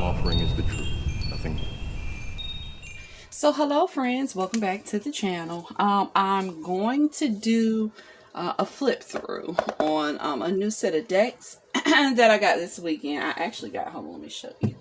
I'm offering is the truth, nothing more. So hello friends, welcome back to the channel. I'm going to do a flip through on a new set of decks that I got this weekend. I actually got, hold on, let me show you.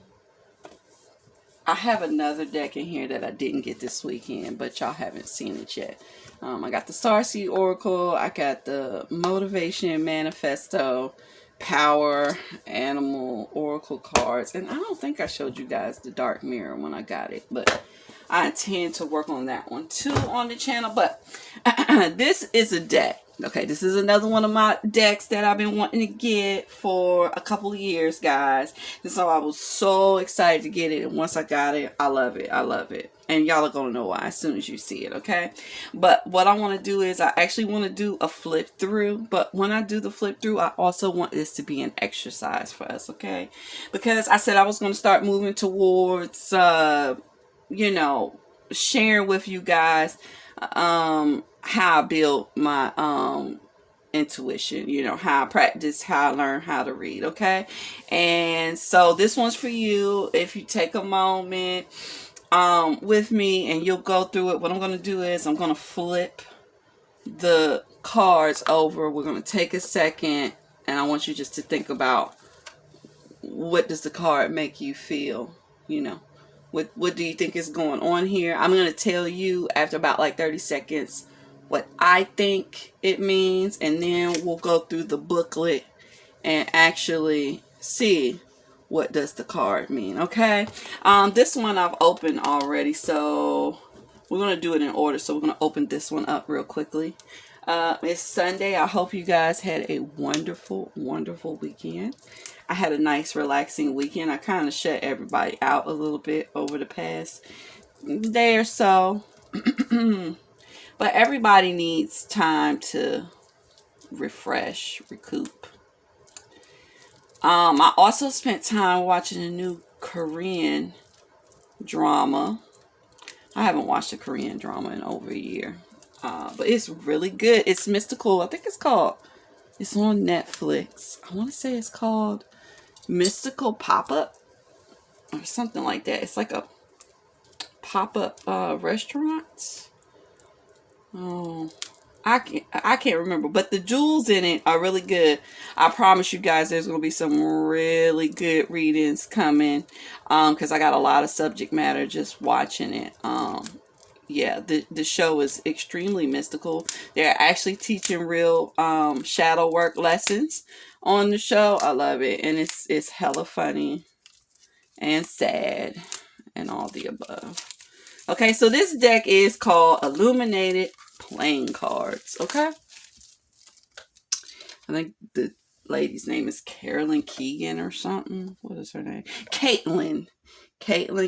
I have another deck in here that I didn't get this weekend, but y'all haven't seen it yet. I got the Starseed Oracle, I got the Motivation Manifesto, Power, Animal, Oracle cards, and I don't think I showed you guys the Dark Mirror when I got it, but I intend to work on that one too on the channel. But this is a deck. Okay, this is another one of my decks that I've been wanting to get for a couple of years, guys. And so I was so excited to get it. And once I got it, I love it. I love it. And y'all are going to know why as soon as you see it, okay? But what I want to do is I actually want to do a flip through. But when I do the flip through, I also want this to be an exercise for us, okay? Because I said I was going to start moving towards, you know, sharing with you guys how I build my intuition, you know, how I practice, how I learn how to read, okay? And so this one's for you. If you take a moment with me and you'll go through it, what I'm going to do is I'm going to flip the cards over. We're going to take a second and I want you just to think about, what does the card make you feel, you know? What do you think is going on here? I'm going to tell you after about like 30 seconds what I think it means, and then we'll go through the booklet and actually see what does the card mean, okay? This one I've opened already, so we're going to do it in order. So we're going to open this one up real quickly. It's Sunday. I hope you guys had a wonderful, wonderful weekend. I had a nice, relaxing weekend. I kind of shut everybody out a little bit over the past day or so. But everybody needs time to refresh, recoup. I also spent time watching a new Korean drama. I haven't watched a Korean drama in over a year. But it's really good. It's mystical. I think it's on Netflix. I want to say it's called Mystical Pop-Up or something like that. It's like a pop-up restaurant. Oh, I can't remember, but the jewels in it are really good. I promise you guys there's going to be some really good readings coming, because I got a lot of subject matter just watching it. Yeah, the show is extremely mystical. They're actually teaching real shadow work lessons on the show. I love it, and it's hella funny and sad and all the above. Okay, so this deck is called Illuminated Playing Cards. Okay, I think the lady's name is Carolyn Keegan or something. What is her name? Caitlin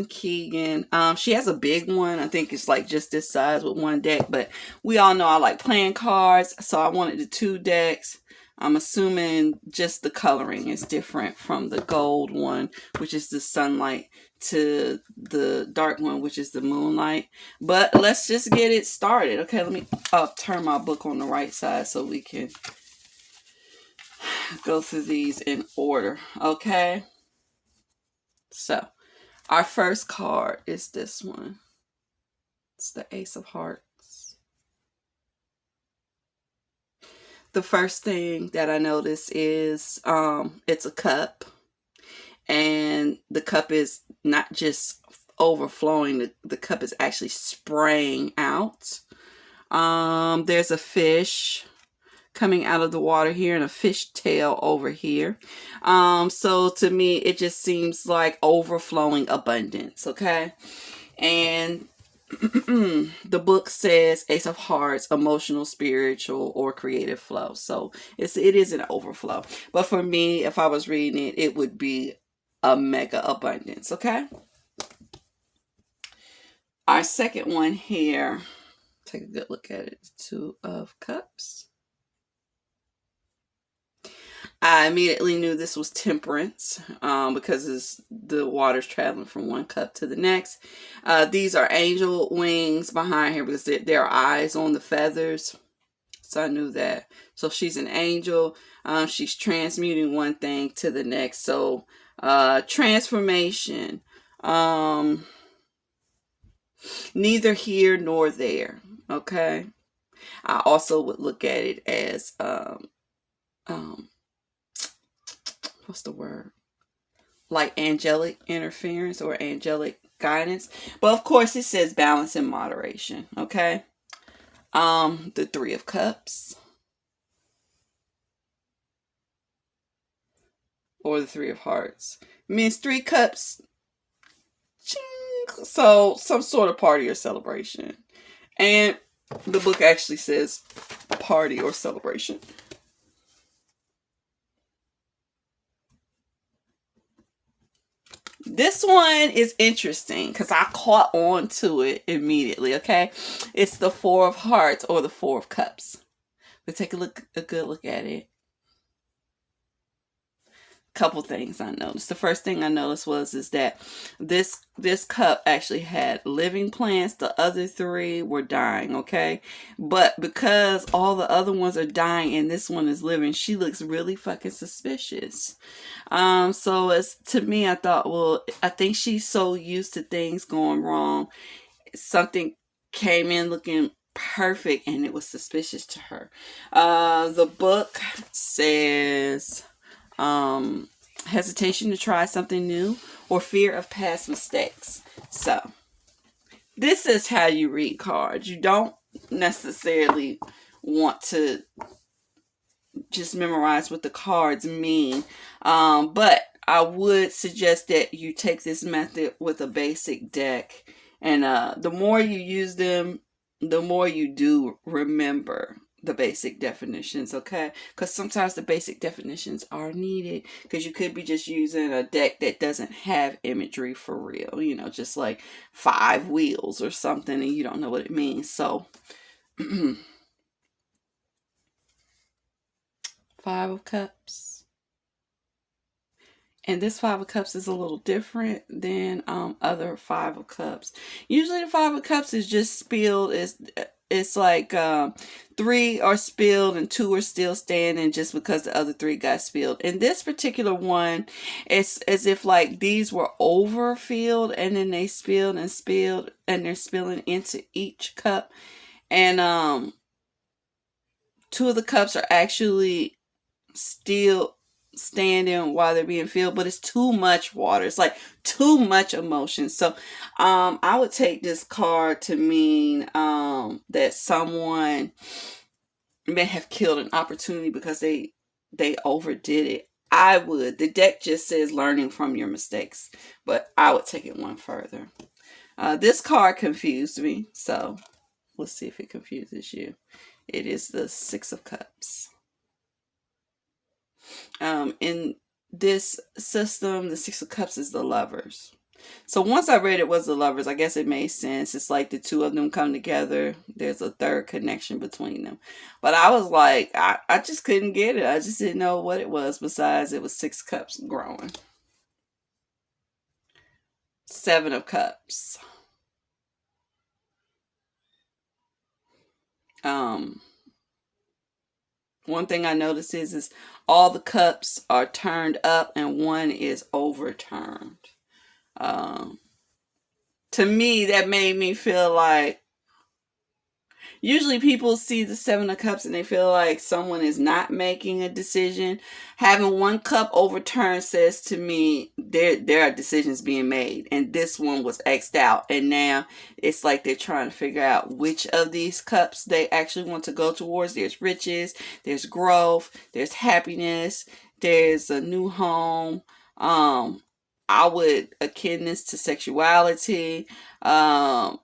Keegan. She has a big one. I think it's like just this size with one deck, but we all know I like playing cards, so I wanted the two decks. I'm assuming just the coloring is different from the gold one, which is the sunlight, to the dark one, which is the moonlight. But let's just get it started. Okay, let me turn my book on the right side so we can go through these in order. Okay, so our first card is this one. It's the Ace of Hearts. The first thing that I notice is it's a cup. And the cup is not just overflowing. The cup is actually spraying out. There's a fish coming out of the water here and a fish tail over here. So to me, it just seems like overflowing abundance, okay? And the book says Ace of Hearts, emotional, spiritual, or creative flow. So it is an overflow. But for me, if I was reading it, it would be a mega abundance, okay? Our second one here, take a good look at it. Two of Cups. I immediately knew this was temperance because the water's traveling from one cup to the next. These are angel wings behind here because there are eyes on the feathers. So I knew that. So she's an angel. She's transmuting one thing to the next. So Transformation. Neither here nor there. Okay. I also would look at it as um, what's the word? Like angelic interference or angelic guidance. But of course it says balance and moderation. Okay. The Three of Cups. Or the Three of Hearts. It means 3 cups. Ching. So some sort of party or celebration. And the book actually says party or celebration. This one is interesting because I caught on to it immediately, okay? It's the Four of Hearts or the Four of Cups. Let's take a good look at it. Couple things I noticed. The first thing I noticed is that this cup actually had living plants. The other 3 were dying, okay? But because all the other ones are dying and this one is living, she looks really fucking suspicious. So as to me, I thought, well, I think she's so used to things going wrong. Something came in looking perfect and it was suspicious to her. The book says hesitation to try something new or fear of past mistakes. So this is how you read cards. You don't necessarily want to just memorize what the cards mean, but I would suggest that you take this method with a basic deck, and the more you use them, the more you do remember the basic definitions, okay? Because sometimes the basic definitions are needed because you could be just using a deck that doesn't have imagery for real, you know, just like 5 wheels or something and you don't know what it means. So 5 of Cups. And this 5 of Cups is a little different than other 5 of Cups. Usually the 5 of Cups is just spilled. It's like 3 are spilled and 2 are still standing just because the other 3 got spilled. In this particular one, it's as if like these were overfilled and then they spilled and spilled and they're spilling into each cup. And 2 of the cups are actually still standing while they're being filled, but it's too much water. It's like too much emotion. So I would take this card to mean that someone may have killed an opportunity because they overdid it. The deck just says learning from your mistakes, but I would take it one further. This card confused me, so let's see if it confuses you. It is the 6 of Cups. In this system, the 6 of Cups is the Lovers. So once I read it was the Lovers, I guess it made sense. It's like the 2 of them come together. There's a third connection between them. But I was like, I just couldn't get it. I just didn't know what it was besides it was 6 cups growing. 7 of Cups. One thing I noticed is all the cups are turned up and one is overturned. To me, that made me feel like usually people see the 7 of Cups and they feel like someone is not making a decision. Having one cup overturned says to me there are decisions being made, and this one was X'd out, and now it's like they're trying to figure out which of these cups they actually want to go towards. There's riches, there's growth, there's happiness, there's a new home. I would akin this to sexuality, a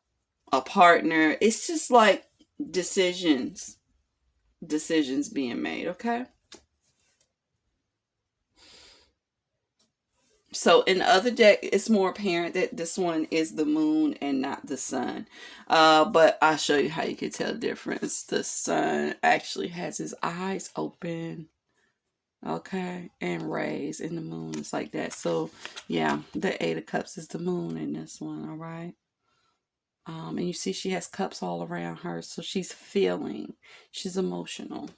partner. It's just like decisions being made, okay? So in the other deck, it's more apparent that this one is the moon and not the sun. But I'll show you how you can tell the difference. The sun actually has his eyes open, okay, and rays, and the moon is like that. So yeah, the 8 of Cups is the moon in this one, all right? And you see she has cups all around her, so she's feeling, she's emotional.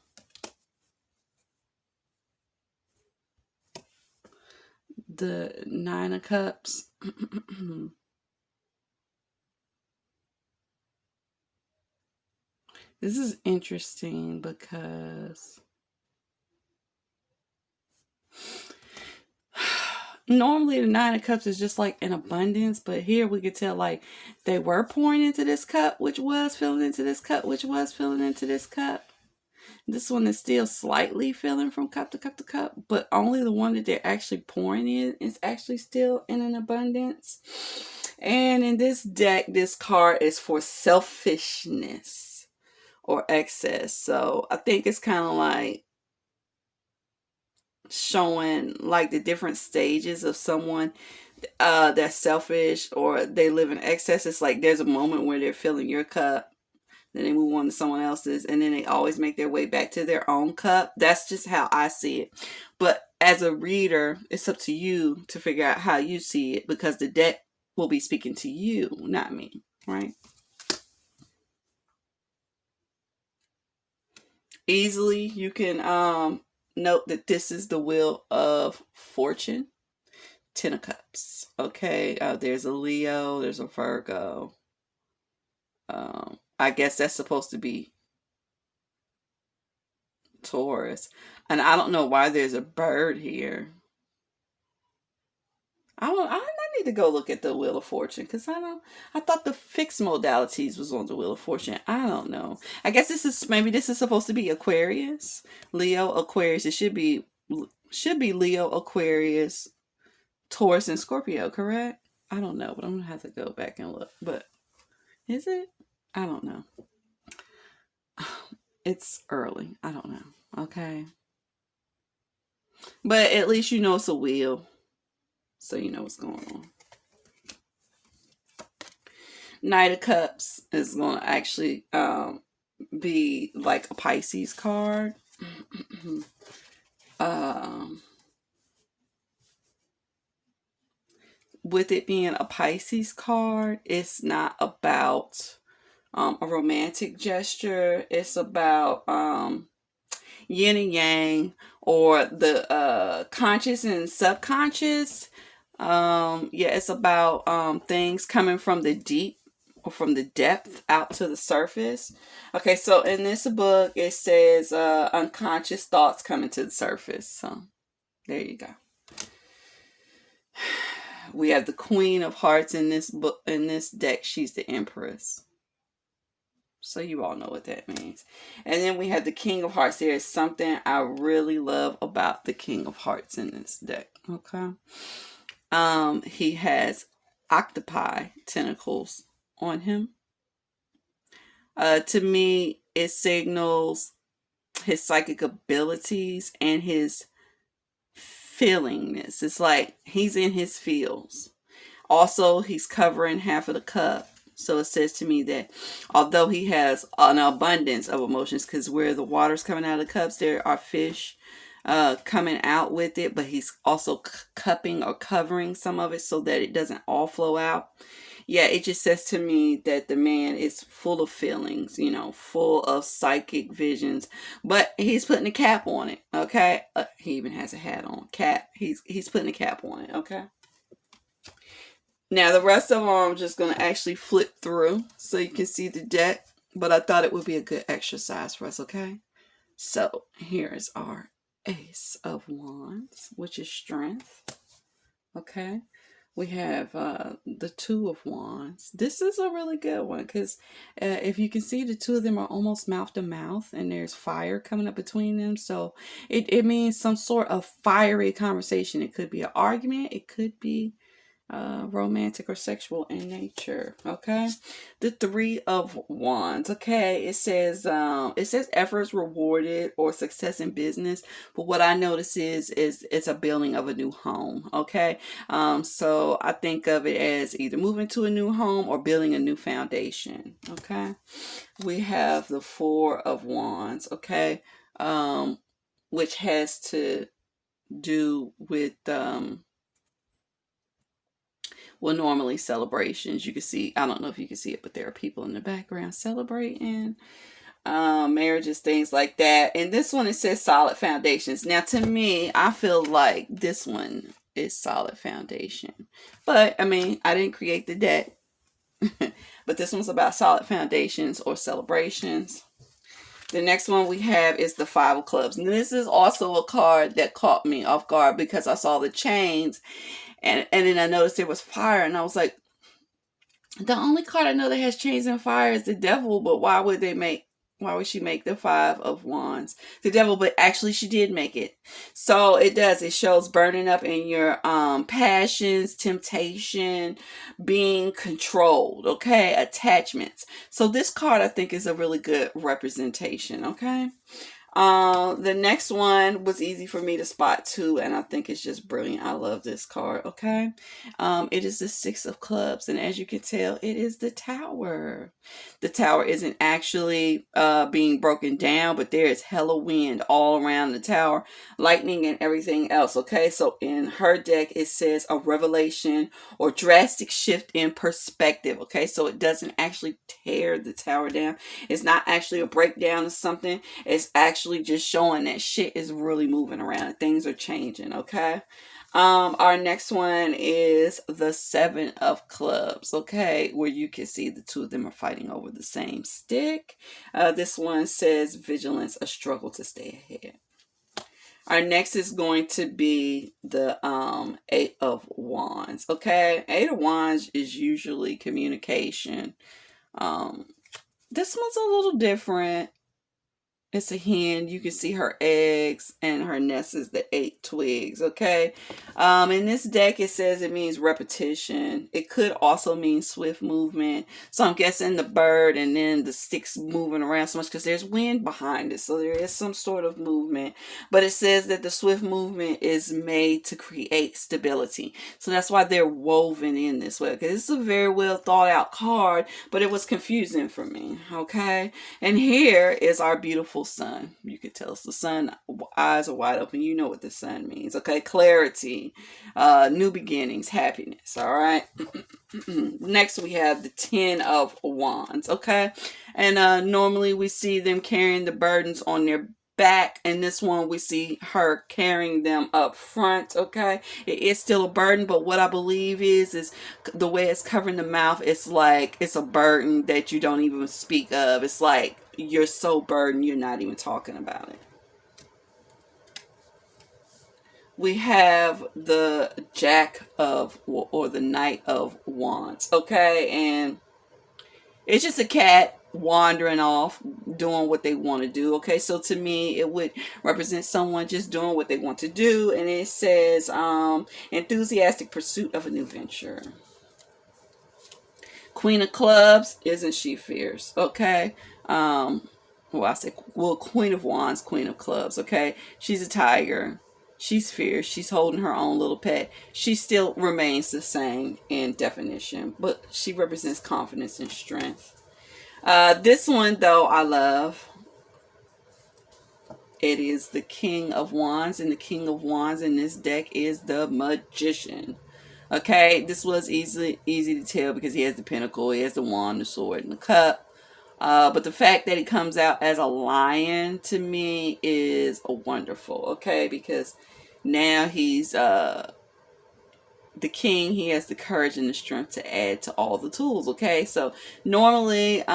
the Nine of Cups. This is interesting because normally the Nine of Cups is just like in abundance, but here we could tell like they were pouring into this cup, which was filling into this cup, which was filling into this cup. This one is still slightly filling from cup to cup to cup, but only the one that they're actually pouring in is actually still in an abundance. And in this deck, this card is for selfishness or excess. So I think it's kind of like showing like the different stages of someone that's selfish or they live in excess. It's like there's a moment where they're filling your cup, then they move on to someone else's, and then they always make their way back to their own cup. That's just how I see it. But as a reader, it's up to you to figure out how you see it, because the deck will be speaking to you, not me, right? Easily, you can note that this is the Wheel of Fortune, 10 of Cups. Okay, there's a Leo, there's a Virgo. I guess that's supposed to be Taurus. And I don't know why there's a bird here. I need to go look at the Wheel of Fortune, because I thought the fixed modalities was on the Wheel of Fortune. I don't know. I guess maybe this is supposed to be Aquarius, Leo, Aquarius. It should be Leo, Aquarius, Taurus, and Scorpio, correct? I don't know, but I'm gonna have to go back and look. But is it? I don't know. It's early. I don't know. Okay. But at least you know it's a wheel, so you know what's going on. Knight of Cups is going to actually be like a Pisces card. With it being a Pisces card, it's not about a romantic gesture. It's about yin and yang, or the conscious and subconscious. It's about things coming from the deep or from the depth out to the surface. Okay, so in this book it says unconscious thoughts coming to the surface. So there you go. We have the Queen of Hearts in this book. In this deck, she's the Empress. So you all know what that means. And then we have the King of Hearts. There is something I really love about the King of Hearts in this deck. Okay. He has octopi tentacles on him. To me, it signals his psychic abilities and his feelingness. It's like he's in his feels. Also, he's covering half of the cup. So it says to me that although he has an abundance of emotions, because where the water's coming out of the cups, there are fish coming out with it, but he's also cupping or covering some of it so that it doesn't all flow out. Yeah, it just says to me that the man is full of feelings, full of psychic visions, but he's putting a cap on it. Okay, he even has a hat on. Cap. He's putting a cap on it. Okay. Now, the rest of them I'm just going to actually flip through so you can see the deck. But I thought it would be a good exercise for us, okay? So, here's our Ace of Wands, which is strength. Okay? We have the Two of Wands. This is a really good one because if you can see, the two of them are almost mouth to mouth, and there's fire coming up between them. So, it means some sort of fiery conversation. It could be an argument. It could be romantic or sexual in nature. Okay, the Three of Wands. Okay, it says efforts rewarded or success in business, but what I notice is it's a building of a new home. Okay, so I think of it as either moving to a new home or building a new foundation. Okay, we have the Four of Wands. Okay, which has to do with normally celebrations. You can see, I don't know if you can see it, but there are people in the background celebrating marriages, things like that. And this one, it says solid foundations. Now, to me, I feel like this one is solid foundation. But I mean, I didn't create the deck. But this one's about solid foundations or celebrations. The next one we have is the Five of Clubs. And this is also a card that caught me off guard because I saw the chains and then I noticed there was fire and I was like, the only card I know that has chains and fire is the Devil, but why would she make the Five of Wands? The Devil, but actually she did make it. So it does. It shows burning up in your passions, temptation, being controlled, okay? Attachments. So this card I think is a really good representation, okay? The next one was easy for me to spot too, and I think it's just brilliant. I love this card, okay? It is the Six of Clubs, and as you can tell, it is the Tower. The Tower isn't actually being broken down, but there is hella wind all around the tower, lightning and everything else, okay? So in her deck, it says a revelation or drastic shift in perspective, okay? So it doesn't actually tear the tower down. It's not actually a breakdown of something. It's actually just showing that shit is really moving around. Things are changing, okay? Our next one is the Seven of Clubs, okay, where you can see the two of them are fighting over the same stick. This one says vigilance, a struggle to stay ahead. Our next is going to be the Eight of Wands, okay? Eight of Wands is usually communication. This one's a little different. It's a hen. You can see her eggs and her nest is the 8 twigs, okay? In this deck, it says it means repetition. It could also mean swift movement. So I'm guessing the bird and then the sticks moving around so much because there's wind behind it. So there is some sort of movement. But it says that the swift movement is made to create stability. So that's why they're woven in this way. Because it's a very well thought out card, but it was confusing for me, okay? And here is our beautiful sun. You can tell it's the sun. Eyes are wide open. You know what the sun means, okay? Clarity, new beginnings, happiness, all right? Next we have the Ten of Wands, okay? And normally we see them carrying the burdens on their back, and this one we see her carrying them up front, okay? It is still a burden, but what I believe is the way it's covering the mouth, it's like it's a burden that you don't even speak of. It's like you're so burdened you're not even talking about it. We have the Jack of, or the Knight of Wands, okay? And it's just a cat wandering off, doing what they want to do, okay? So to me, it would represent someone just doing what they want to do. And it says, enthusiastic pursuit of a new venture. Queen of Clubs, isn't she fierce, okay? Queen of Wands, Queen of Clubs, okay? She's a tiger. She's fierce. She's holding her own little pet. She still remains the same in definition, but she represents confidence and strength. This one, though, I love. It is the King of Wands, and the King of Wands in this deck is the Magician. Okay, this was easy to tell because he has the pentacle, he has the wand, the sword, and the cup. But the fact that he comes out as a lion to me is wonderful, okay? Because now he's the king. He has the courage and the strength to add to all the tools, okay? So normally a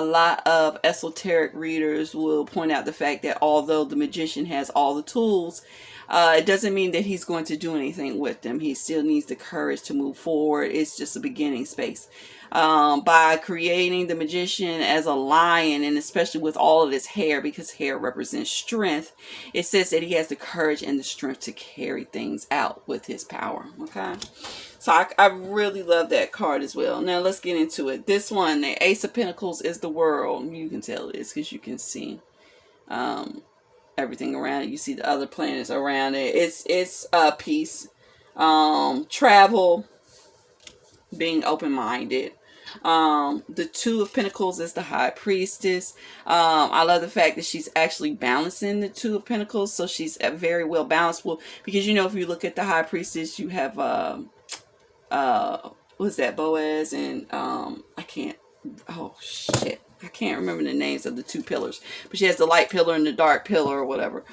lot of esoteric readers will point out the fact that although the magician has all the tools, it doesn't mean that he's going to do anything with them. He still needs the courage to move forward. It's just a beginning space. By creating the magician as a lion, and especially with all of his hair, because hair represents strength, it says that he has the courage and the strength to carry things out with his power, okay? So I really love that card as well. Now let's get into it. This one, the Ace of Pentacles, is the world. You can tell it is because you can see everything around it. You see the other planets around it. It's peace, travel, being open-minded. The Two of Pentacles is the High Priestess. I love the fact that she's actually balancing the Two of Pentacles, so she's very well balanced. Well, because you know, if you look at the High Priestess, you have what's that, Boaz, and I can't remember the names of the two pillars, but she has the light pillar and the dark pillar or whatever.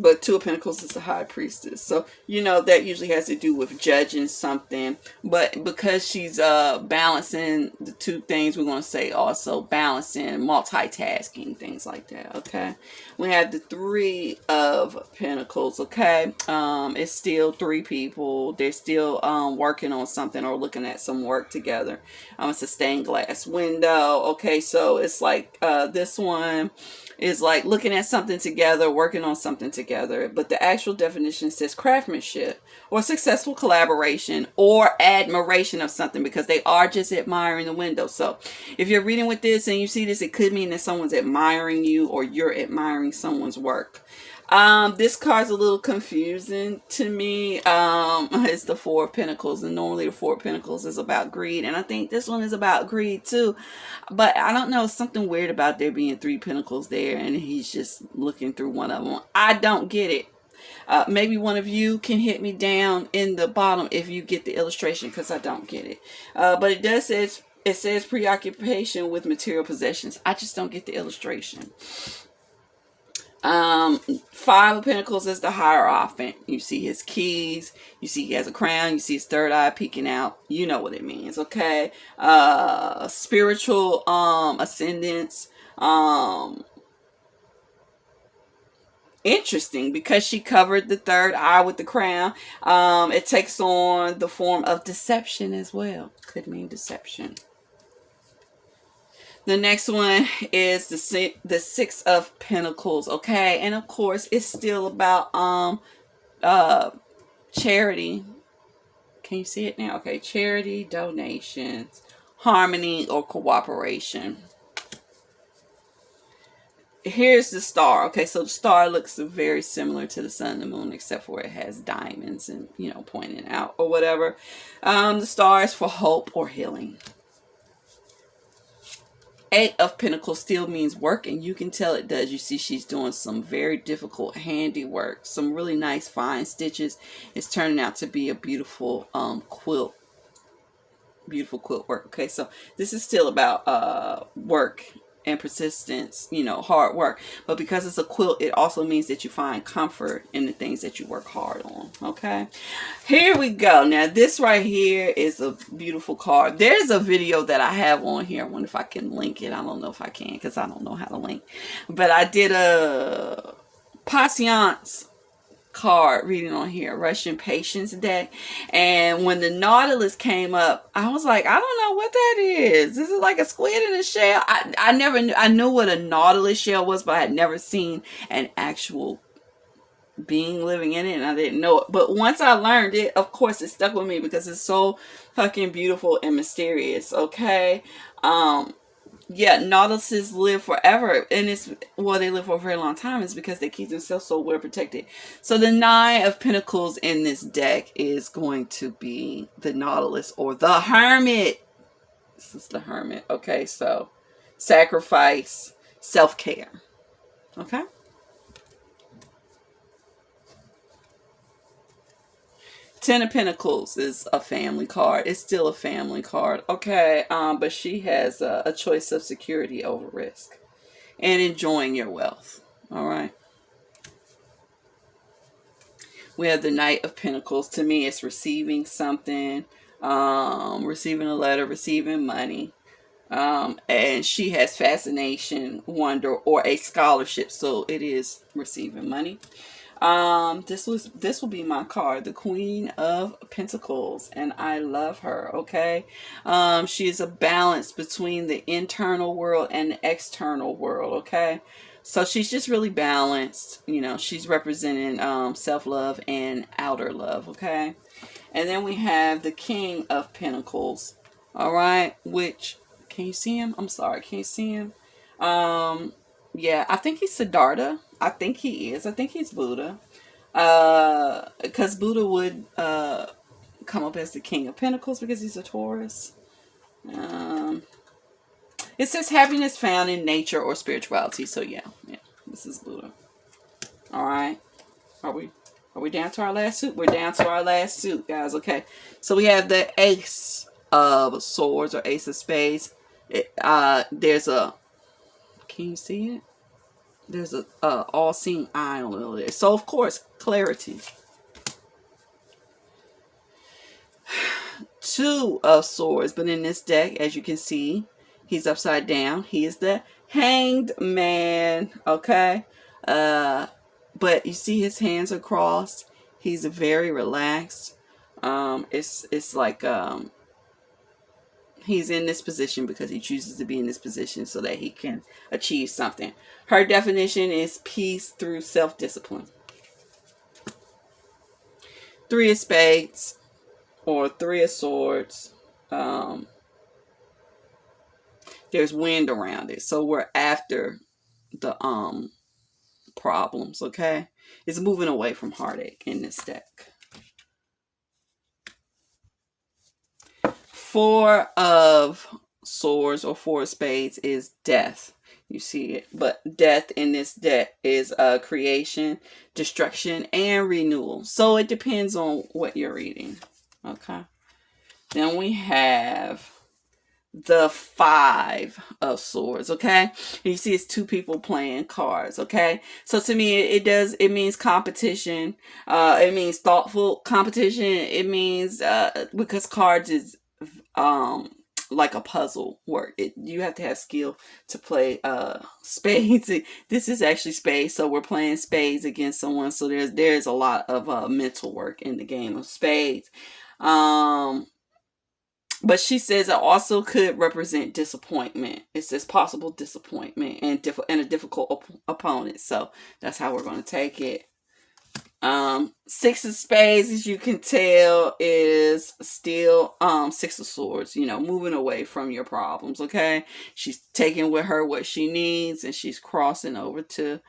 But Two of Pentacles is the High Priestess. So, you know, that usually has to do with judging something. But because she's balancing the two things, we're going to say also balancing, multitasking, things like that, okay? We have the Three of Pentacles, okay? It's still three people. They're still working on something or looking at some work together. It's a stained glass window, okay? So it's like this one is like looking at something together, working on something together. But the actual definition says craftsmanship or successful collaboration or admiration of something, because they are just admiring the window. So if you're reading with this and you see this, it could mean that someone's admiring you or you're admiring someone's work. This card's a little confusing to me. It's the Four of Pentacles, and normally the Four of Pentacles is about greed, and I think this one is about greed too. But I don't know, something weird about there being three pentacles there, and he's just looking through one of them. I don't get it. Maybe one of you can hit me down in the bottom if you get the illustration, because I don't get it. But it does says, it says preoccupation with material possessions. I just don't get the illustration. Five of Pentacles is the Hierophant. You see his keys, you see he has a crown, you see his third eye peeking out. You know what it means, okay? Spiritual ascendance. Interesting, because she covered the third eye with the crown. It takes on the form of deception as well. Could mean deception. The next one is the Six of Pentacles, okay? And of course, it's still about charity. Can you see it now? Okay, charity, donations, harmony, or cooperation. Here's the Star. Okay, so the Star looks very similar to the Sun and the Moon, except for it has diamonds and, you know, pointing out or whatever. The Star is for hope or healing. Eight of Pentacles still means work, and you can tell it does. You see she's doing some very difficult handiwork, some really nice fine stitches. It's turning out to be a beautiful quilt. Beautiful quilt work. Okay, so this is still about work and persistence, you know, hard work. But because it's a quilt, it also means that you find comfort in the things that you work hard on. Okay, here we go. Now this right here is a beautiful card. There's a video that I have on here. I wonder if I can link it. I don't know if I can, because I don't know how to link, but I did a patience card reading on here, Russian patience deck. And when the Nautilus came up, I was like, I don't know what that is. This is like a squid in a shell. I never knew. I knew what a Nautilus shell was, but I had never seen an actual being living in it, and I didn't know it. But once I learned it, of course, it stuck with me because it's so fucking beautiful and mysterious. Okay. Yeah, nautiluses live forever, and it's, well, they live for a very long time. It's because they keep themselves so well protected. So the Nine of Pentacles in this deck is going to be the Nautilus or the Hermit. This is the Hermit. Okay, so sacrifice, self-care. Okay. Ten of Pentacles is a family card. It's still a family card. Okay, but she has a choice of security over risk and enjoying your wealth. All right. We have the Knight of Pentacles. To me, it's receiving something, receiving a letter, receiving money. And she has fascination, wonder, or a scholarship. So it is receiving money. This will be my card, the Queen of Pentacles, and I love her. Okay. She is a balance between the internal world and the external world. Okay. So she's just really balanced. You know, she's representing self-love and outer love. Okay. And then we have the King of Pentacles. All right. Which, can you see him? I'm sorry. Can you see him? Yeah, I think he's Siddhartha. I think he is. I think he's Buddha. Because Buddha would come up as the King of Pentacles because he's a Taurus. It says happiness found in nature or spirituality. So yeah, this is Buddha. All right. Are we down to our last suit? We're down to our last suit, guys. Okay. So we have the Ace of Swords or Ace of Spades. There's a, can you see it? There's a all-seeing eye on it there. So of course, clarity. Two of Swords, but in this deck, as you can see, he's upside down. He is the Hanged Man. Okay, but you see his hands are crossed. He's very relaxed. It's like he's in this position because he chooses to be in this position so that he can achieve something. Her definition is peace through self-discipline. Three of Spades or Three of Swords. There's wind around it, so we're after the problems. Okay, it's moving away from heartache in this deck. Four of Swords or Four of Spades is death. You see it, but death in this deck is creation, destruction, and renewal. So it depends on what you're reading. Okay. Then we have the Five of Swords. Okay, and you see it's two people playing cards. Okay, so to me it means competition. It means thoughtful competition. It means because cards is like a puzzle work. You have to have skill to play spades. This is actually spades, so we're playing spades against someone, so there's a lot of mental work in the game of spades. But she says it also could represent disappointment. It says possible disappointment and a difficult opponent. So that's how we're going to take it. Six of Spades, as you can tell, is still Six of Swords. You know, moving away from your problems. Okay, she's taking with her what she needs, and she's crossing over to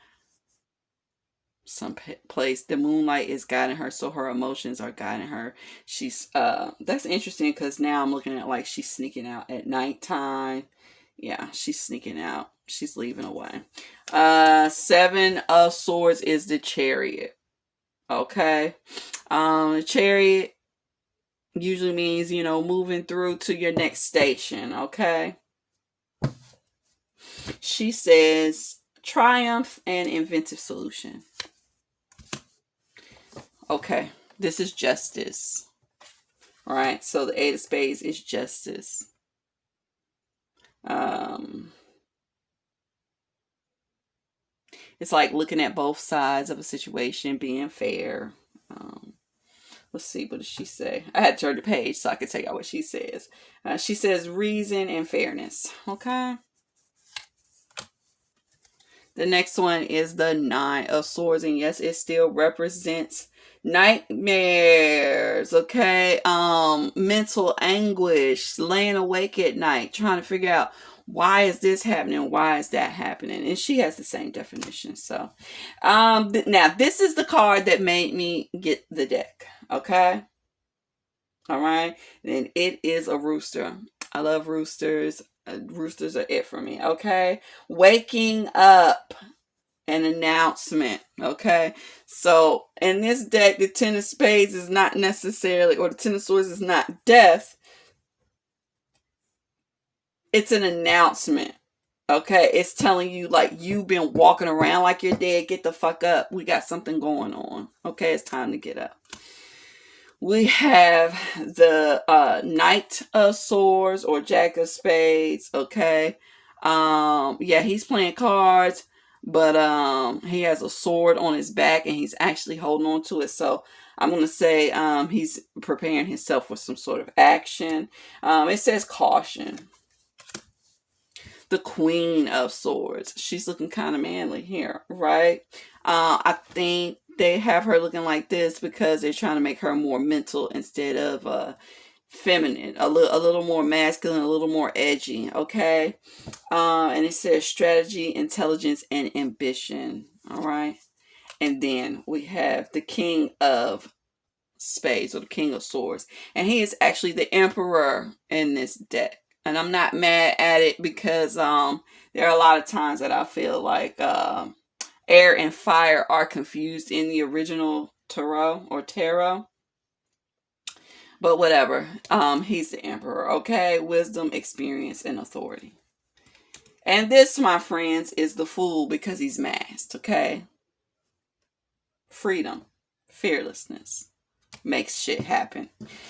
some place. The moonlight is guiding her, so her emotions are guiding her. She's that's interesting because now I'm looking at like she's sneaking out at nighttime. Yeah, she's sneaking out. She's leaving away. Seven of Swords is the Chariot. Okay, Chariot usually means, you know, moving through to your next station. Okay, she says triumph and inventive solution. Okay, this is justice. All right, so the Eight of Spades is justice. It's like looking at both sides of a situation, being fair. Let's see, what does she say? I had to turn the page so I could take out what she says. She says reason and fairness. Okay. The next one is the Nine of Swords, and yes, it still represents nightmares. Okay, mental anguish, laying awake at night, trying to figure out why is this happening, why is that happening, and she has the same definition. So, now this is the card that made me get the deck. Okay, all right, and it is a rooster. I love roosters. Roosters are it for me. Okay, waking up, an announcement. Okay, so in this deck, the Ten of Spades is not necessarily, or the Ten of Swords is not death. It's an announcement. Okay, it's telling you like you've been walking around like you're dead. Get the fuck up. We got something going on. Okay, it's time to get up. We have the Knight of Swords or Jack of Spades. Okay, yeah, he's playing cards, but he has a sword on his back and he's actually holding on to it. So I'm gonna say he's preparing himself for some sort of action. It says caution. The Queen of Swords. She's looking kind of manly here, right? I think they have her looking like this because they're trying to make her more mental instead of feminine, a little more masculine, a little more edgy. Okay, and it says strategy, intelligence, and ambition. All right, and then we have the King of Spades or the King of Swords, and he is actually the Emperor in this deck. And I'm not mad at it because there are a lot of times that I feel like air and fire are confused in the original tarot or tarot. But whatever. He's the Emperor, okay? Wisdom, experience, and authority. And this, my friends, is the fool because he's masked, okay? Freedom, fearlessness makes shit happen.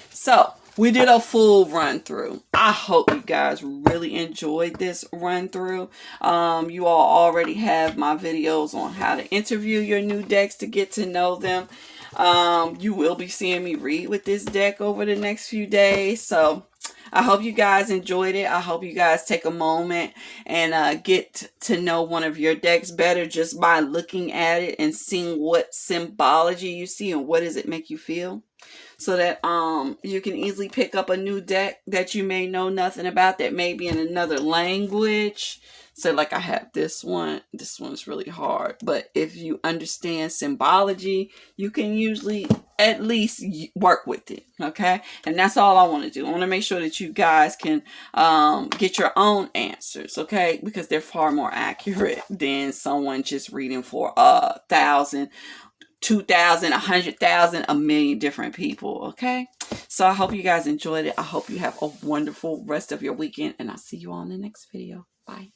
So, we did a full run through. I hope you guys really enjoyed this run through. You all already have my videos on how to interview your new decks to get to know them. You will be seeing me read with this deck over the next few days. So I hope you guys enjoyed it. I hope you guys take a moment and get to know one of your decks better just by looking at it and seeing what symbology you see and what does it make you feel. So that you can easily pick up a new deck that you may know nothing about, that may be in another language. So like I have this one. This one's really hard. But if you understand symbology, you can usually at least work with it. Okay? And that's all I want to do. I want to make sure that you guys can get your own answers. Okay? Because they're far more accurate than someone just reading for 1,000, 2,000, 100,000, a million different people. Okay? So I hope you guys enjoyed it. I hope you have a wonderful rest of your weekend. And I'll see you all in the next video. Bye.